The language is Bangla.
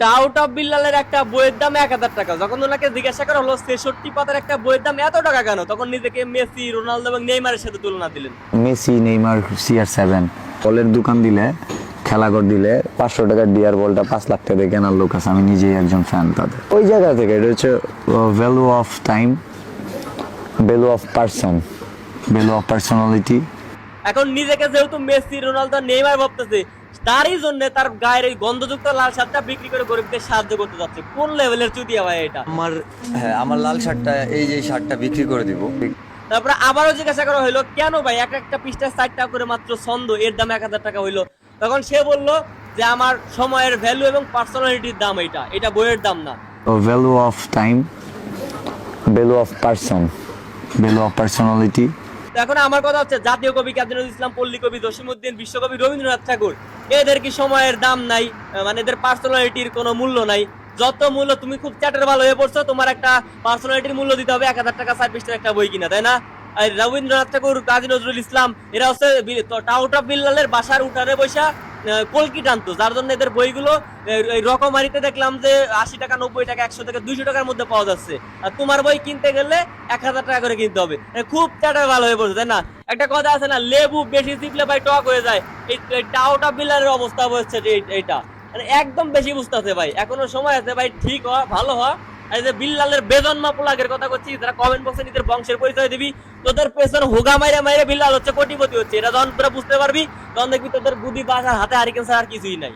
টাউট অফ বিল্লালের একটা বইয়ের দাম 1,000 টাকা। যখন ওনাকে জিজ্ঞাসা করা হলো 66 পাতার একটা বইয়ের দাম এত টাকা কেন, তখন নিজেকে মেসি, রোনালদো এবং নেইমারের সাথে তুলনা দিলেন। মেসি, নেইমার, CR7 বলের দোকান দিলে, খেলাঘর দিলে 500 টাকার ডিয়ার বলটা 5 লাখ টাকা দিয়ে কেনার লোক আছে। আমি নিজেই একজন ফ্যান তাদের। ওই জায়গা থেকে এটা হচ্ছে value of time, value of person, value of personality. এখন নিজেকে যেহেতু মেসি, রোনালদো, নেইমার ভাবতেছে, তারই জন্য তার গায়ের এই গন্ধযুক্ত লাল শার্টটা বিক্রি করে গরিবদের সাহায্য করতে যাচ্ছে। কোন লেভেলের চুতিয়া ভাই এটা। আমার লাল শার্টটা, এই যে শার্টটা বিক্রি করে দিব। তারপরে আবারও জিজ্ঞাসা করা হইলো, কেন ভাই এক একটা পৃষ্ঠা 4 টাকা করে মাত্র ছন্দ, এর দাম 1,000 টাকা হইলো? তখন সে বলল যে আমার সময়ের ভ্যালু এবং পার্সোনালিটির দাম এটা বইয়ের দাম না। Value of time, value of person, value of personality. তো এখন আমার কথা হচ্ছে, জাতীয় কবি কাজী নজরুল ইসলাম, পল্লী কবি জসিমউদ্দিন, বিশ্বকবি রবীন্দ্রনাথ ঠাকুর, এদের কি সময়ের দাম নাই? মানে এদের পার্সোনালিটির কোনো মূল্য নাই? যত মূল্য, তুমি খুব চ্যাটের ভালো হয়ে পড়ছো, তোমার একটা পার্সোনালিটির মূল্য দিতে হবে 1,000 টাকা 4 পৃষ্ঠার একটা বই কিনা, তাই না? আর রবীন্দ্রনাথ ঠাকুর, কাজী নজরুল ইসলাম, এরা হচ্ছে টাউট অফ বিল্লালের বাসার উঠানে বৈশা কলকি টানতো, যার জন্য এদের বইগুলো এই রকমারিতে দেখলাম যে 80 টাকা, 90 টাকা, 100 টাকা, 200 টাকার মধ্যে পাওয়া যাচ্ছে। আর তোমার বই কিনতে গেলে 1,000 টাকা করে কিনতে হবে। খুব চ্যাটার ভালো হয়ে পড়ছে, তাই না? একটা কথা আছে না, লেবু বেশি চিপলে ভাই টক হয়ে যায়। এই টাউট অফ বিল্লালের অবস্থা হচ্ছে এইটা, মানে একদম বেশি বুঝতেছে ভাই। এখনো সময় আছে ভাই, ঠিক হওয়া, ভালো হওয়া। আর যে বিল্লালের বেজন্মা পোলাগের কথা করছি, যারা কমেন্ট বক্সে নিজের বংশের পরিচয় দিবি, তোদের পেছন হোগা মাইরে মাইরে বিল্লাল হচ্ছে কোটিপতি হচ্ছে, এটা যখন তোরা বুঝতে পারবি, তখন দেখবি তোদের বুদ্ধি বাসার হাতে হারিকেন ছাড়া আর কিছুই নাই।